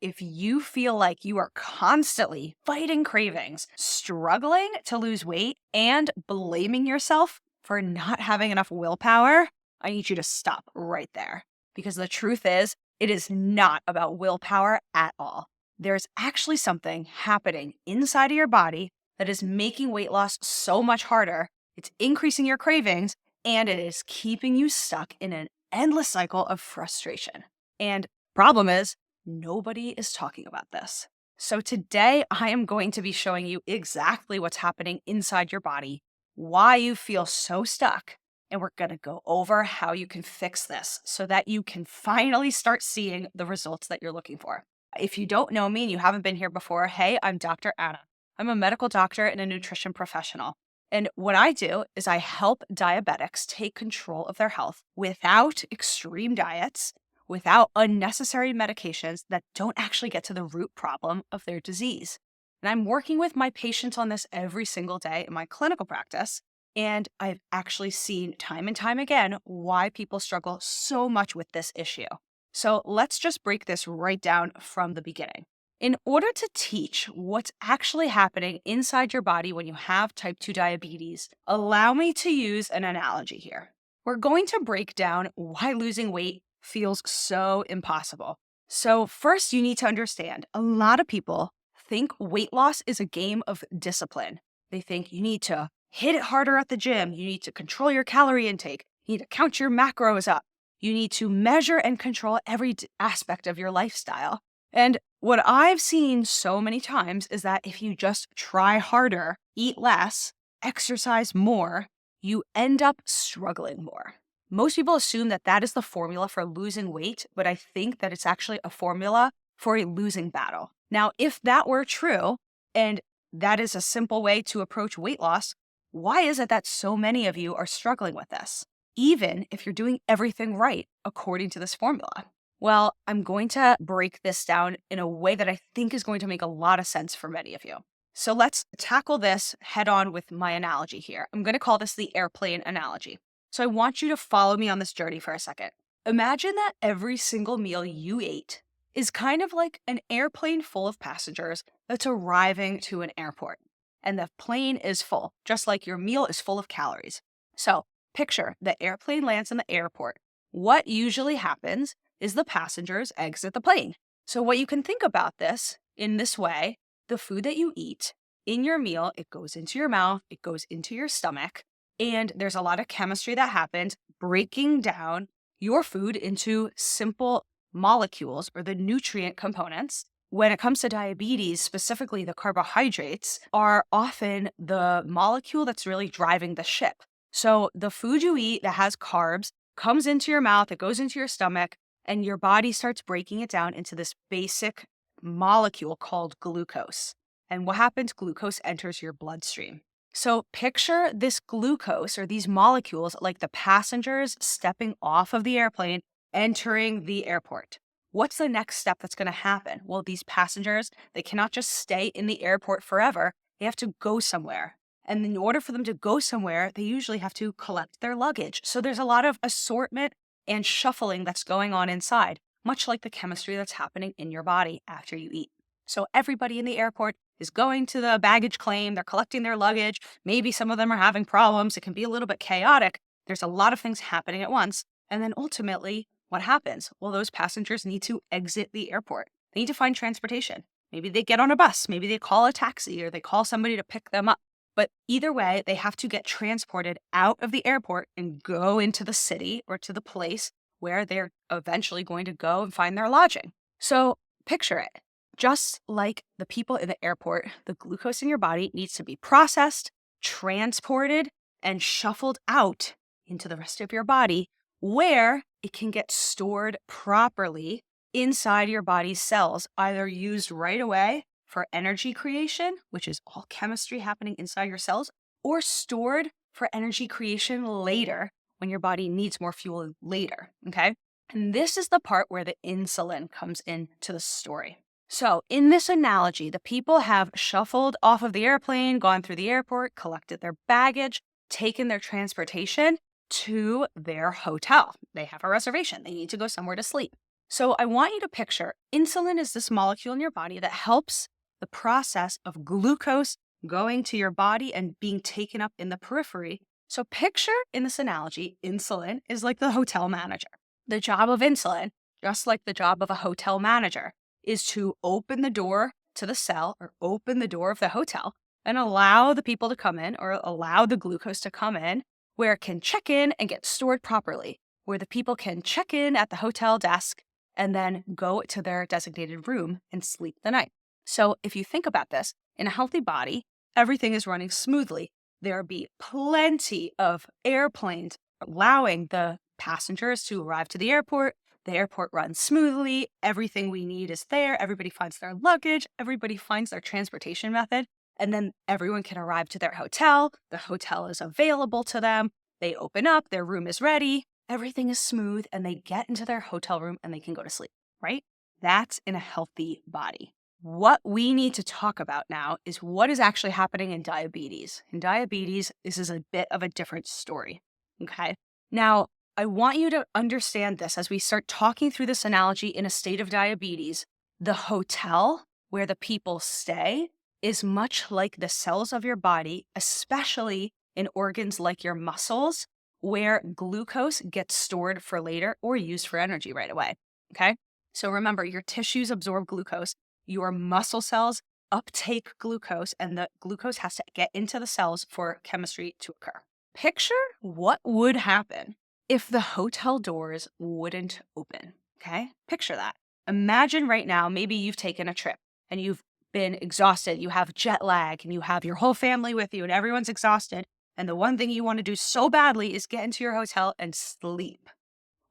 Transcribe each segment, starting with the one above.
if you feel like you are constantly fighting cravings, struggling to lose weight, and blaming yourself for not having enough willpower, I need you to stop right there. Because the truth is, it is not about willpower at all. There's actually something happening inside of your body that is making weight loss so much harder. It's increasing your cravings, and it is keeping you stuck in an endless cycle of frustration. And problem is, nobody is talking about this. So today, I am going to be showing you exactly what's happening inside your body, why you feel so stuck, and we're going to go over how you can fix this so that you can finally start seeing the results that you're looking for. If you don't know me and you haven't been here before, hey, I'm Dr. Anna. I'm a medical doctor and a nutrition professional. And what I do is I help diabetics take control of their health without extreme diets, without unnecessary medications that don't actually get to the root problem of their disease. And I'm working with my patients on this every single day in my clinical practice. And I've actually seen time and time again why people struggle so much with this issue. So let's just break this right down from the beginning. In order to teach what's actually happening inside your body when you have type 2 diabetes, allow me to use an analogy here. We're going to break down why losing weight feels so impossible. So first, you need to understand, a lot of people think weight loss is a game of discipline. They think you need to hit it harder at the gym. You need to control your calorie intake. You need to count your macros up. You need to measure and control every aspect of your lifestyle. And what I've seen so many times is that if you just try harder, eat less, exercise more, you end up struggling more. Most people assume that that is the formula for losing weight, but I think that it's actually a formula for a losing battle. Now, if that were true, and that is a simple way to approach weight loss, why is it that so many of you are struggling with this, even if you're doing everything right according to this formula? Well, I'm going to break this down in a way that I think is going to make a lot of sense for many of you. So let's tackle this head on with my analogy here. I'm going to call this the airplane analogy. So I want you to follow me on this journey for a second. Imagine that every single meal you ate is kind of like an airplane full of passengers that's arriving to an airport. And the plane is full, just like your meal is full of calories. So picture the airplane lands in the airport. What usually happens is the passengers exit the plane. So what you can think about this in this way, the food that you eat in your meal, it goes into your mouth, it goes into your stomach, and there's a lot of chemistry that happens breaking down your food into simple molecules or the nutrient components. When it comes to diabetes, specifically the carbohydrates are often the molecule that's really driving the ship. So the food you eat that has carbs comes into your mouth, it goes into your stomach, and your body starts breaking it down into this basic molecule called glucose. And what happens? Glucose enters your bloodstream. So picture this glucose or these molecules like the passengers stepping off of the airplane, entering the airport. What's the next step that's going to happen? Well, these passengers, they cannot just stay in the airport forever. They have to go somewhere. And in order for them to go somewhere, they usually have to collect their luggage. So there's a lot of assortment and shuffling that's going on inside, much like the chemistry that's happening in your body after you eat. So everybody in the airport is going to the baggage claim, they're collecting their luggage, maybe some of them are having problems, it can be a little bit chaotic. There's a lot of things happening at once. And then ultimately, what happens? Well, those passengers need to exit the airport. They need to find transportation. Maybe they get on a bus, maybe they call a taxi, or they call somebody to pick them up. But either way, they have to get transported out of the airport and go into the city or to the place where they're eventually going to go and find their lodging. So picture it. Just like the people in the airport, the glucose in your body needs to be processed, transported, and shuffled out into the rest of your body where it can get stored properly inside your body's cells, either used right away for energy creation, which is all chemistry happening inside your cells, or stored for energy creation later when your body needs more fuel later, okay? And this is the part where the insulin comes into the story. So in this analogy, the people have shuffled off of the airplane, gone through the airport, collected their baggage, taken their transportation to their hotel. They have a reservation. They need to go somewhere to sleep. So I want you to picture insulin is this molecule in your body that helps the process of glucose going to your body and being taken up in the periphery. So picture in this analogy, insulin is like the hotel manager. The job of insulin, just like the job of a hotel manager, is to open the door to the cell or open the door of the hotel and allow the people to come in or allow the glucose to come in where it can check in and get stored properly, where the people can check in at the hotel desk and then go to their designated room and sleep the night. So if you think about this, in a healthy body, everything is running smoothly. There'll be plenty of airplanes allowing the passengers to arrive to the airport. The airport runs smoothly. Everything we need is there. Everybody finds their luggage. Everybody finds their transportation method. And then everyone can arrive to their hotel. The hotel is available to them. They open up. Their room is ready. Everything is smooth. And they get into their hotel room and they can go to sleep, right? That's in a healthy body. What we need to talk about now is what is actually happening in diabetes. In diabetes, this is a bit of a different story, okay? Now, I want you to understand this as we start talking through this analogy in a state of diabetes. The hotel where the people stay is much like the cells of your body, especially in organs like your muscles, where glucose gets stored for later or used for energy right away, okay? So remember, your tissues absorb glucose. Your muscle cells uptake glucose, and the glucose has to get into the cells for chemistry to occur. Picture what would happen if the hotel doors wouldn't open, okay? Picture that. Imagine right now, maybe you've taken a trip and you've been exhausted, you have jet lag, and you have your whole family with you, and everyone's exhausted, and the one thing you want to do so badly is get into your hotel and sleep.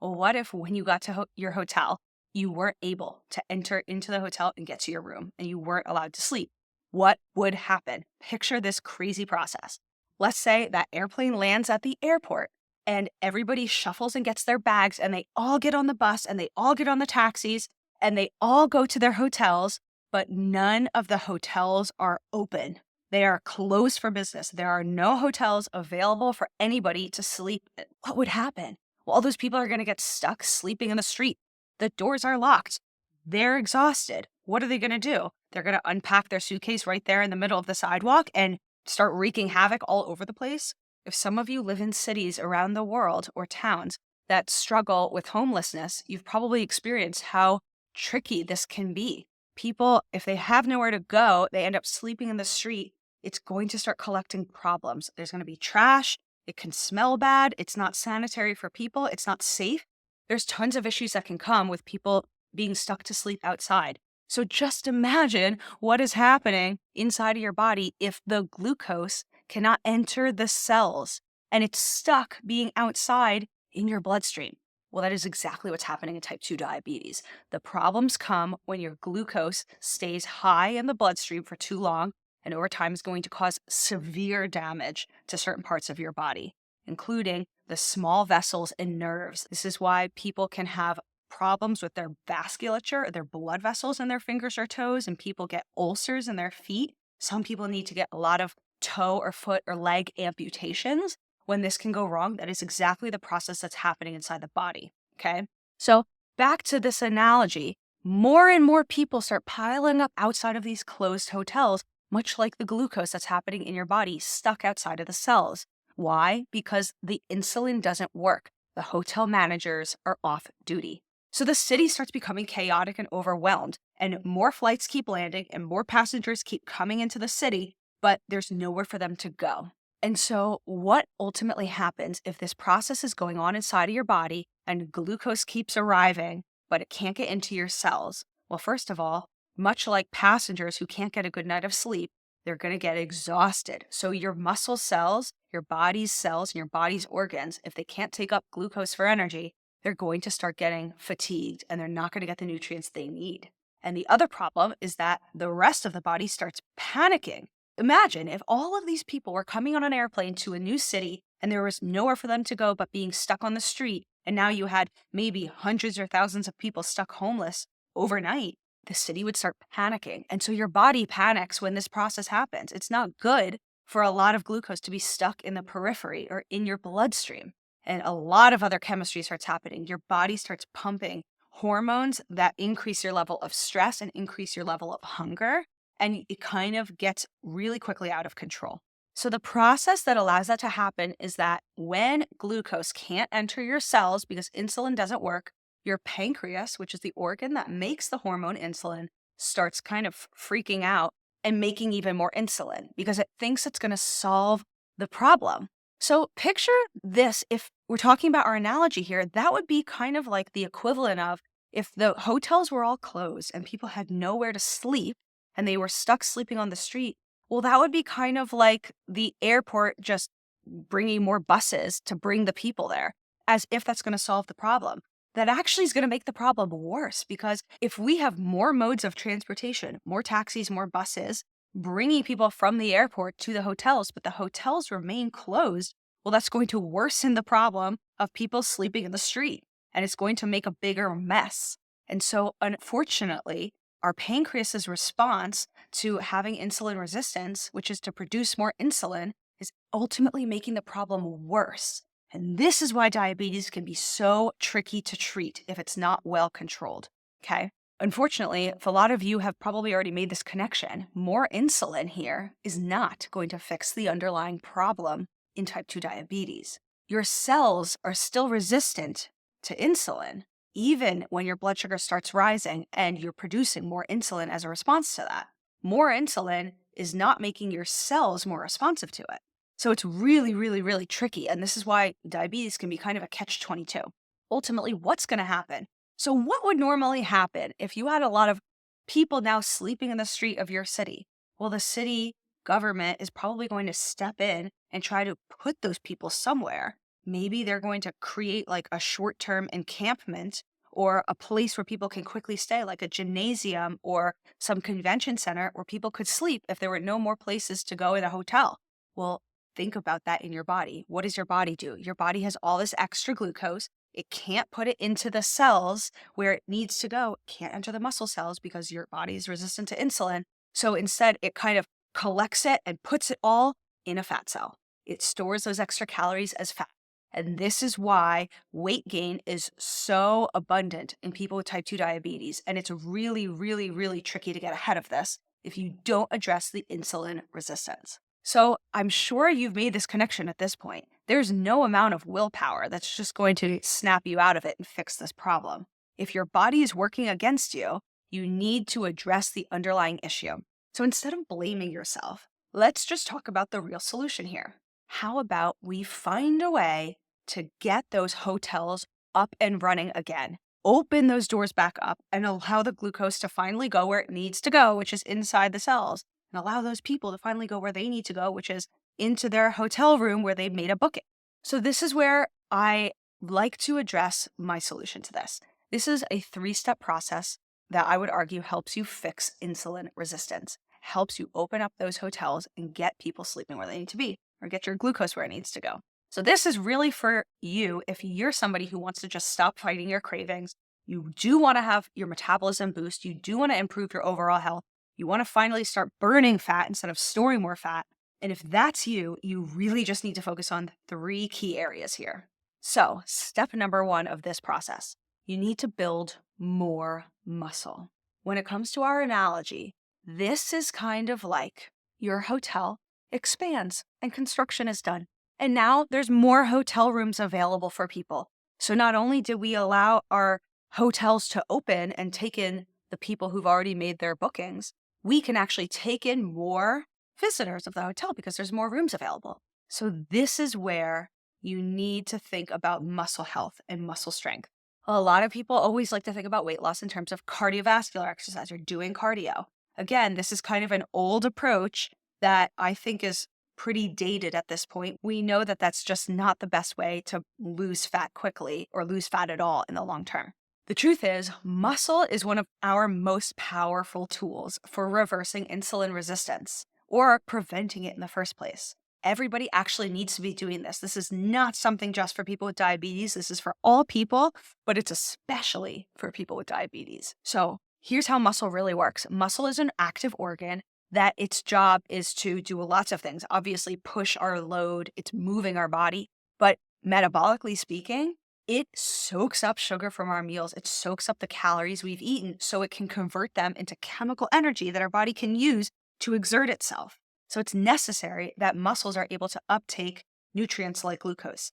Well, what if when you got to your hotel, you weren't able to enter into the hotel and get to your room and you weren't allowed to sleep? What would happen? Picture this crazy process. Let's say that airplane lands at the airport and everybody shuffles and gets their bags and they all get on the bus and they all get on the taxis and they all go to their hotels, but none of the hotels are open. They are closed for business. There are no hotels available for anybody to sleep in. What would happen? Well, all those people are going to get stuck sleeping in the street. The doors are locked. They're exhausted. What are they going to do? They're going to unpack their suitcase right there in the middle of the sidewalk and start wreaking havoc all over the place. If some of you live in cities around the world or towns that struggle with homelessness, you've probably experienced how tricky this can be. People, if they have nowhere to go, they end up sleeping in the street. It's going to start collecting problems. There's going to be trash. It can smell bad. It's not sanitary for people. It's not safe. There's tons of issues that can come with people being stuck to sleep outside. So just imagine what is happening inside of your body if the glucose cannot enter the cells and it's stuck being outside in your bloodstream. Well, that is exactly what's happening in type 2 diabetes. The problems come when your glucose stays high in the bloodstream for too long, and over time is going to cause severe damage to certain parts of your body, including the small vessels and nerves. This is why people can have problems with their vasculature, their blood vessels in their fingers or toes, and people get ulcers in their feet. Some people need to get a lot of toe or foot or leg amputations. When this can go wrong, that is exactly the process that's happening inside the body, okay? So back to this analogy, more and more people start piling up outside of these closed hotels, much like the glucose that's happening in your body stuck outside of the cells. Why? Because the insulin doesn't work. The hotel managers are off duty. So the city starts becoming chaotic and overwhelmed, and more flights keep landing and more passengers keep coming into the city, but there's nowhere for them to go. And so what ultimately happens if this process is going on inside of your body and glucose keeps arriving, but it can't get into your cells? Well, first of all, much like passengers who can't get a good night of sleep, they're going to get exhausted. So your muscle cells, your body's cells, and your body's organs, if they can't take up glucose for energy, they're going to start getting fatigued and they're not going to get the nutrients they need. And the other problem is that the rest of the body starts panicking. Imagine if all of these people were coming on an airplane to a new city and there was nowhere for them to go but being stuck on the street, and now you had maybe hundreds or thousands of people stuck homeless overnight. The city would start panicking. And so your body panics when this process happens. It's not good for a lot of glucose to be stuck in the periphery or in your bloodstream. And a lot of other chemistry starts happening. Your body starts pumping hormones that increase your level of stress and increase your level of hunger. And it kind of gets really quickly out of control. So the process that allows that to happen is that when glucose can't enter your cells because insulin doesn't work, your pancreas, which is the organ that makes the hormone insulin, starts kind of freaking out and making even more insulin because it thinks it's going to solve the problem. So picture this. If we're talking about our analogy here, that would be kind of like the equivalent of if the hotels were all closed and people had nowhere to sleep and they were stuck sleeping on the street. Well, that would be kind of like the airport just bringing more buses to bring the people there, as if that's going to solve the problem. That actually is going to make the problem worse, because if we have more modes of transportation, more taxis, more buses, bringing people from the airport to the hotels, but the hotels remain closed, well, that's going to worsen the problem of people sleeping in the street, and it's going to make a bigger mess. And so, unfortunately, our pancreas's response to having insulin resistance, which is to produce more insulin, is ultimately making the problem worse. And this is why diabetes can be so tricky to treat if it's not well controlled. Okay. Unfortunately, if a lot of you have probably already made this connection, more insulin here is not going to fix the underlying problem in type 2 diabetes. Your cells are still resistant to insulin, even when your blood sugar starts rising and you're producing more insulin as a response to that. More insulin is not making your cells more responsive to it. So it's really, really, really tricky. And this is why diabetes can be kind of a catch-22. Ultimately, what's going to happen? So what would normally happen if you had a lot of people now sleeping in the street of your city? Well, the city government is probably going to step in and try to put those people somewhere. Maybe they're going to create like a short-term encampment or a place where people can quickly stay, like a gymnasium or some convention center where people could sleep if there were no more places to go in a hotel. Well, think about that in your body. What does your body do? Your body has all this extra glucose. It can't put it into the cells where it needs to go. It can't enter the muscle cells because your body is resistant to insulin. So instead, it kind of collects it and puts it all in a fat cell. It stores those extra calories as fat. And this is why weight gain is so abundant in people with type 2 diabetes. And it's really, really, really tricky to get ahead of this if you don't address the insulin resistance. So I'm sure you've made this connection at this point. There's no amount of willpower that's just going to snap you out of it and fix this problem. If your body is working against you, you need to address the underlying issue. So instead of blaming yourself, let's just talk about the real solution here. How about we find a way to get those hotels up and running again? Open those doors back up and allow the glucose to finally go where it needs to go, which is inside the cells. And allow those people to finally go where they need to go, which is into their hotel room where they've made a booking. So this is where I like to address my solution to this. This is a 3-step process that I would argue helps you fix insulin resistance, helps you open up those hotels and get people sleeping where they need to be, or get your glucose where it needs to go. So this is really for you if you're somebody who wants to just stop fighting your cravings. You do want to have your metabolism boost. You do want to improve your overall health. You want to finally start burning fat instead of storing more fat. And if that's you, you really just need to focus on 3 key areas here. So step number 1 of this process, you need to build more muscle. When it comes to our analogy, this is kind of like your hotel expands and construction is done. And now there's more hotel rooms available for people. So not only did we allow our hotels to open and take in the people who've already made their bookings, we can actually take in more visitors of the hotel because there's more rooms available. So this is where you need to think about muscle health and muscle strength. A lot of people always like to think about weight loss in terms of cardiovascular exercise or doing cardio. Again, this is kind of an old approach that I think is pretty dated at this point. We know that that's just not the best way to lose fat quickly or lose fat at all in the long term. The truth is, muscle is one of our most powerful tools for reversing insulin resistance or preventing it in the first place. Everybody actually needs to be doing this. This is not something just for people with diabetes. This is for all people, but it's especially for people with diabetes. So here's how muscle really works. Muscle is an active organ that its job is to do lots of things. Obviously, push our load. It's moving our body. But metabolically speaking, It soaks up sugar from our meals. It soaks up the calories we've eaten so it can convert them into chemical energy that our body can use to exert itself. So it's necessary that muscles are able to uptake nutrients like glucose.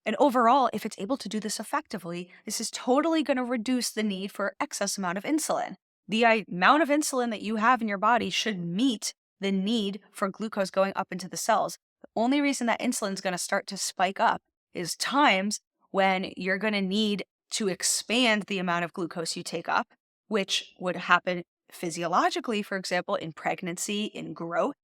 And overall, if it's able to do this effectively, this is totally going to reduce the need for excess amount of insulin. The amount of insulin that you have in your body should meet the need for glucose going up into the cells. The only reason that insulin is going to start to spike up is times when you're going to need to expand the amount of glucose you take up, which would happen physiologically, for example, in pregnancy, in growth,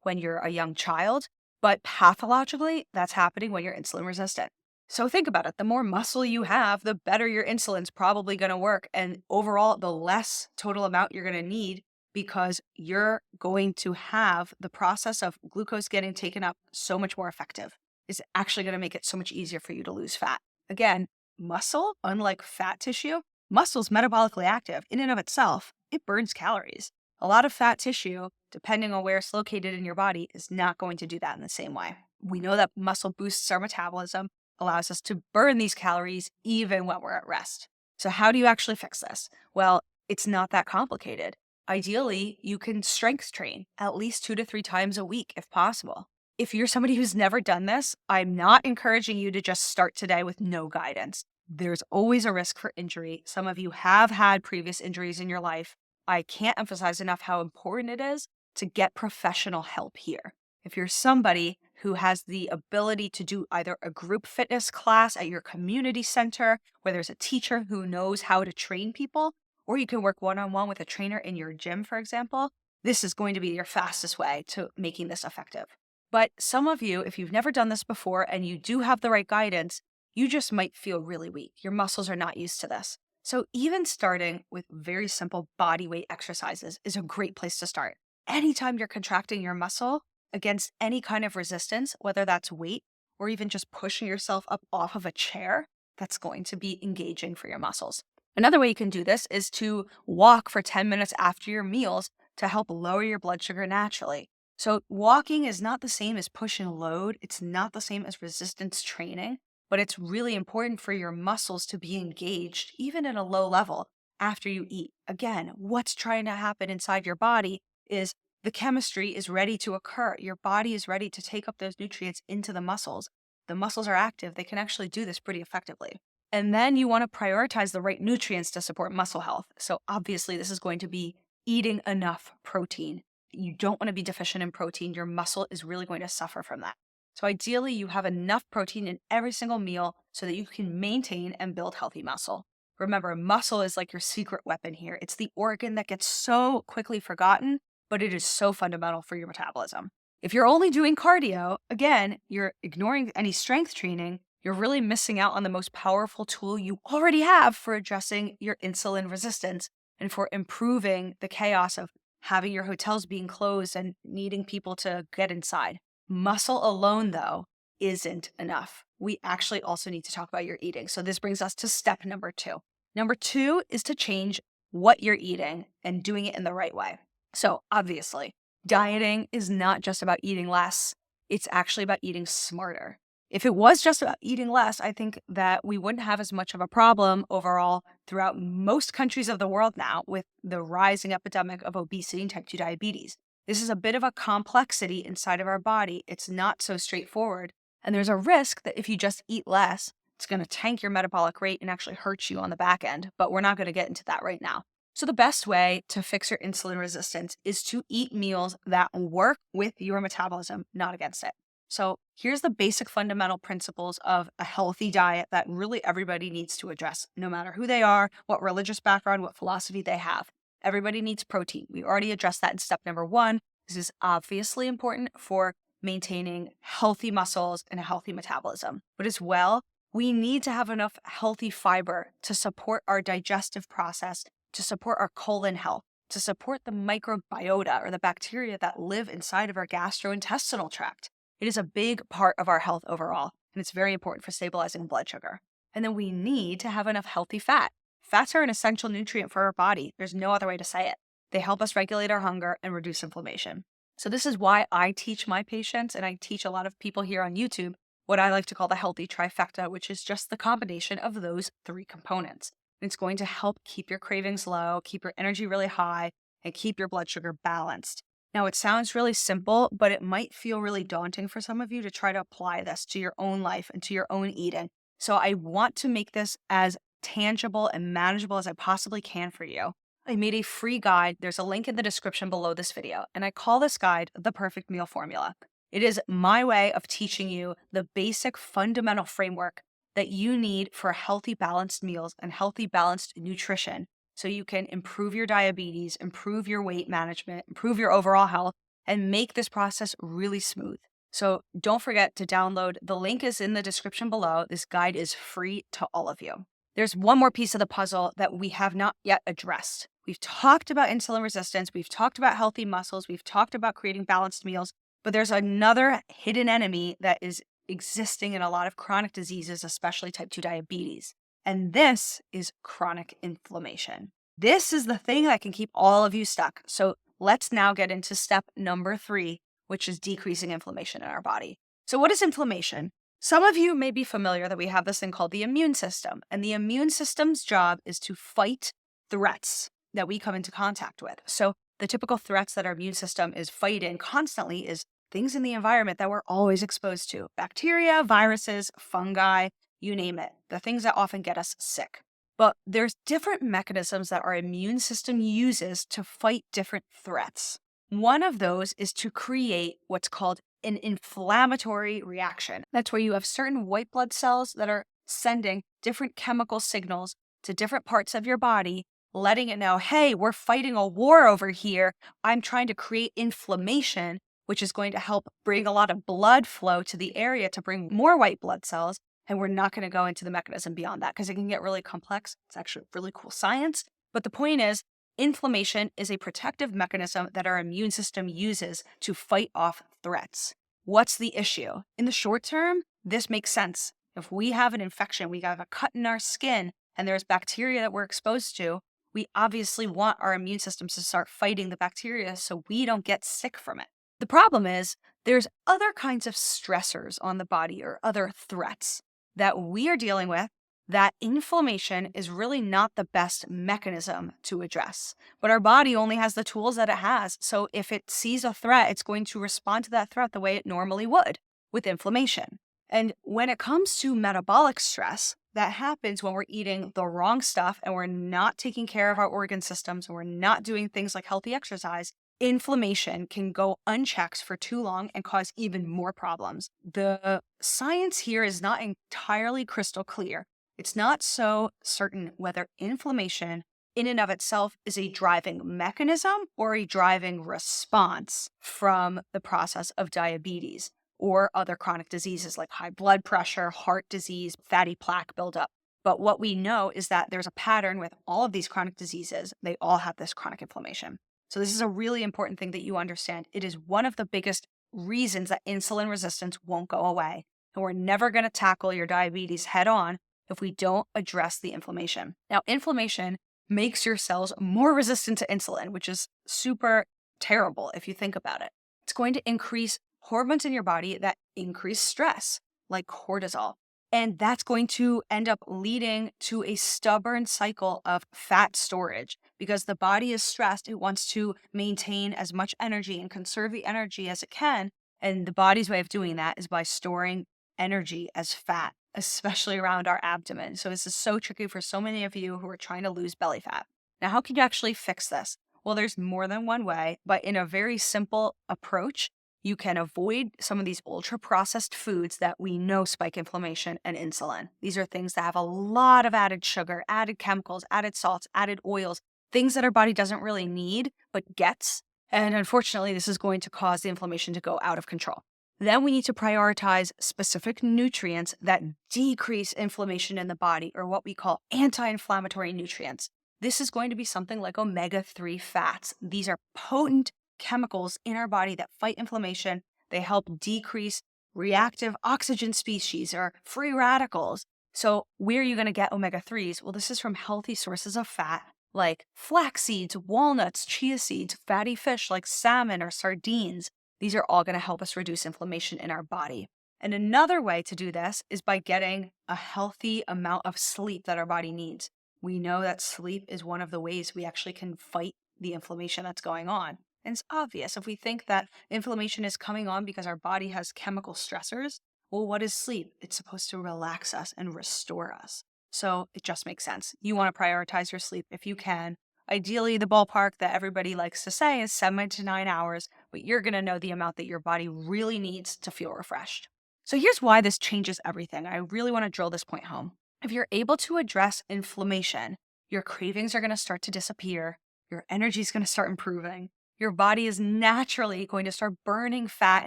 when you're a young child. But pathologically, that's happening when you're insulin resistant. So think about it. The more muscle you have, the better your insulin's probably going to work. And overall, the less total amount you're going to need because you're going to have the process of glucose getting taken up so much more effective. It's actually going to make it so much easier for you to lose fat. Again, muscle, unlike fat tissue, muscle's metabolically active in and of itself. It burns calories. A lot of fat tissue, depending on where it's located in your body, is not going to do that in the same way. We know that muscle boosts our metabolism, allows us to burn these calories even when we're at rest. So how do you actually fix this? Well, it's not that complicated. Ideally, you can strength train at least 2 to 3 times a week if possible. If you're somebody who's never done this, I'm not encouraging you to just start today with no guidance. There's always a risk for injury. Some of you have had previous injuries in your life. I can't emphasize enough how important it is to get professional help here. If you're somebody who has the ability to do either a group fitness class at your community center, where there's a teacher who knows how to train people, or you can work one-on-one with a trainer in your gym, for example, this is going to be your fastest way to making this effective. But some of you, if you've never done this before and you do have the right guidance, you just might feel really weak. Your muscles are not used to this. So even starting with very simple body weight exercises is a great place to start. Anytime you're contracting your muscle against any kind of resistance, whether that's weight or even just pushing yourself up off of a chair, that's going to be engaging for your muscles. Another way you can do this is to walk for 10 minutes after your meals to help lower your blood sugar naturally. So walking is not the same as push and load. It's not the same as resistance training, but it's really important for your muscles to be engaged, even at a low level, after you eat. Again, what's trying to happen inside your body is the chemistry is ready to occur. Your body is ready to take up those nutrients into the muscles. The muscles are active. They can actually do this pretty effectively. And then you want to prioritize the right nutrients to support muscle health. So obviously this is going to be eating enough protein. You don't want to be deficient in protein. Your muscle is really going to suffer from that. So ideally you have enough protein in every single meal so that you can maintain and build healthy muscle. Remember, muscle is like your secret weapon here. It's the organ that gets so quickly forgotten, but it is so fundamental for your metabolism. If you're only doing cardio, again, you're ignoring any strength training, you're really missing out on the most powerful tool you already have for addressing your insulin resistance and for improving the chaos of having your hotels being closed and needing people to get inside. Muscle alone, though, isn't enough. We actually also need to talk about your eating. So this brings us to step number 2. Number 2 is to change what you're eating and doing it in the right way. So obviously, dieting is not just about eating less. It's actually about eating smarter. If it was just about eating less, I think that we wouldn't have as much of a problem overall throughout most countries of the world now with the rising epidemic of obesity and type 2 diabetes. This is a bit of a complexity inside of our body. It's not so straightforward. And there's a risk that if you just eat less, it's going to tank your metabolic rate and actually hurt you on the back end. But we're not going to get into that right now. So the best way to fix your insulin resistance is to eat meals that work with your metabolism, not against it. So here's the basic fundamental principles of a healthy diet that really everybody needs to address, no matter who they are, what religious background, what philosophy they have. Everybody needs protein. We already addressed that in step number 1. This is obviously important for maintaining healthy muscles and a healthy metabolism. But as well, we need to have enough healthy fiber to support our digestive process, to support our colon health, to support the microbiota or the bacteria that live inside of our gastrointestinal tract. It is a big part of our health overall, and it's very important for stabilizing blood sugar. And then we need to have enough healthy fat. Fats are an essential nutrient for our body. There's no other way to say it. They help us regulate our hunger and reduce inflammation. So this is why I teach my patients, and I teach a lot of people here on YouTube, what I like to call the healthy trifecta, which is just the combination of those three components. It's going to help keep your cravings low, keep your energy really high, and keep your blood sugar balanced. Now, it sounds really simple, but it might feel really daunting for some of you to try to apply this to your own life and to your own eating. So I want to make this as tangible and manageable as I possibly can for you. I made a free guide. There's a link in the description below this video, and I call this guide the Perfect Meal Formula. It is my way of teaching you the basic fundamental framework that you need for healthy, balanced meals and healthy, balanced nutrition so you can improve your diabetes, improve your weight management, improve your overall health, and make this process really smooth. So don't forget to download. The link is in the description below. This guide is free to all of you. There's one more piece of the puzzle that we have not yet addressed. We've talked about insulin resistance. We've talked about healthy muscles. We've talked about creating balanced meals. But there's another hidden enemy that is existing in a lot of chronic diseases, especially type 2 diabetes. And this is chronic inflammation. This is the thing that can keep all of you stuck. So let's now get into step number 3, which is decreasing inflammation in our body. So what is inflammation? Some of you may be familiar that we have this thing called the immune system. And the immune system's job is to fight threats that we come into contact with. So the typical threats that our immune system is fighting constantly is things in the environment that we're always exposed to. Bacteria, viruses, fungi, you name it. The things that often get us sick. But there's different mechanisms that our immune system uses to fight different threats. One of those is to create what's called an inflammatory reaction. That's where you have certain white blood cells that are sending different chemical signals to different parts of your body, letting it know, hey, we're fighting a war over here. I'm trying to create inflammation, which is going to help bring a lot of blood flow to the area to bring more white blood cells. And we're not going to go into the mechanism beyond that because it can get really complex. It's actually really cool science. But the point is, inflammation is a protective mechanism that our immune system uses to fight off threats. What's the issue? In the short term, this makes sense. If we have an infection, we have a cut in our skin, and there's bacteria that we're exposed to, we obviously want our immune systems to start fighting the bacteria so we don't get sick from it. The problem is there's other kinds of stressors on the body or other threats that we are dealing with that inflammation is really not the best mechanism to address. But our body only has the tools that it has. So if it sees a threat, it's going to respond to that threat the way it normally would with inflammation. And when it comes to metabolic stress, that happens when we're eating the wrong stuff and we're not taking care of our organ systems and we're not doing things like healthy exercise. Inflammation can go unchecked for too long and cause even more problems. The science here is not entirely crystal clear. It's not so certain whether inflammation in and of itself is a driving mechanism or a driving response from the process of diabetes or other chronic diseases like high blood pressure, heart disease, fatty plaque buildup. But what we know is that there's a pattern with all of these chronic diseases. They all have this chronic inflammation. So this is a really important thing that you understand. It is one of the biggest reasons that insulin resistance won't go away. And we're never going to tackle your diabetes head on if we don't address the inflammation. Now, inflammation makes your cells more resistant to insulin, which is super terrible if you think about it. It's going to increase hormones in your body that increase stress, like cortisol. And that's going to end up leading to a stubborn cycle of fat storage because the body is stressed. It wants to maintain as much energy and conserve the energy as it can. And the body's way of doing that is by storing energy as fat, especially around our abdomen. So this is so tricky for so many of you who are trying to lose belly fat. Now, how can you actually fix this? Well, there's more than one way, but in a very simple approach, you can avoid some of these ultra-processed foods that we know spike inflammation and insulin. These are things that have a lot of added sugar, added chemicals, added salts, added oils, things that our body doesn't really need, but gets. And unfortunately, this is going to cause the inflammation to go out of control. Then we need to prioritize specific nutrients that decrease inflammation in the body, or what we call anti-inflammatory nutrients. This is going to be something like omega-3 fats. These are potent chemicals in our body that fight inflammation. They help decrease reactive oxygen species or free radicals. So where are you going to get omega-3s? Well, this is from healthy sources of fat like flax seeds, walnuts, chia seeds, fatty fish like salmon or sardines. These are all going to help us reduce inflammation in our body. And another way to do this is by getting a healthy amount of sleep that our body needs. We know that sleep is one of the ways we actually can fight the inflammation that's going on. And it's obvious if we think that inflammation is coming on because our body has chemical stressors. Well, what is sleep? It's supposed to relax us and restore us. So it just makes sense. You want to prioritize your sleep if you can. Ideally, the ballpark that everybody likes to say is 7 to 9 hours, but you're going to know the amount that your body really needs to feel refreshed. So here's why this changes everything. I really want to drill this point home. If you're able to address inflammation, your cravings are going to start to disappear. Your energy is going to start improving. Your body is naturally going to start burning fat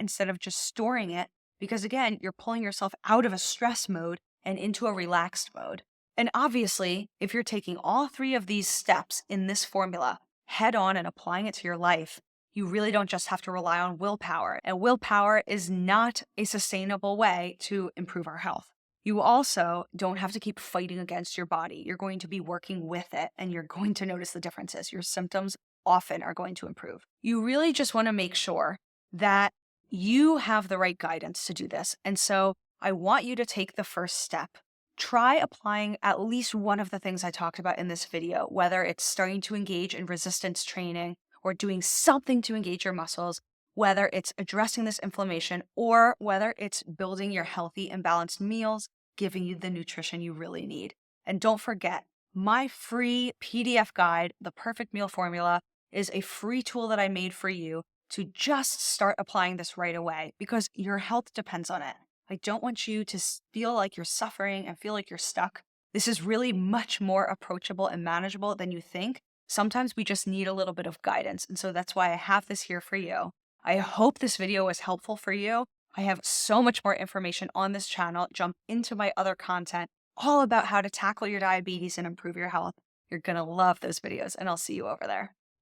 instead of just storing it because, again, you're pulling yourself out of a stress mode and into a relaxed mode. And obviously, if you're taking all three of these steps in this formula head on and applying it to your life, you really don't just have to rely on willpower. And willpower is not a sustainable way to improve our health. You also don't have to keep fighting against your body. You're going to be working with it and you're going to notice the differences. Your symptoms often are going to improve. You really just want to make sure that you have the right guidance to do this. And so I want you to take the first step. Try applying at least one of the things I talked about in this video, whether it's starting to engage in resistance training or doing something to engage your muscles, whether it's addressing this inflammation, or whether it's building your healthy and balanced meals, giving you the nutrition you really need. And don't forget, my free PDF guide, The Perfect Meal Formula, is a free tool that I made for you to just start applying this right away because your health depends on it. I don't want you to feel like you're suffering and feel like you're stuck. This is really much more approachable and manageable than you think. Sometimes we just need a little bit of guidance. And so that's why I have this here for you. I hope this video was helpful for you. I have so much more information on this channel. Jump into my other content, all about how to tackle your diabetes and improve your health. You're going to love those videos, and I'll see you over there.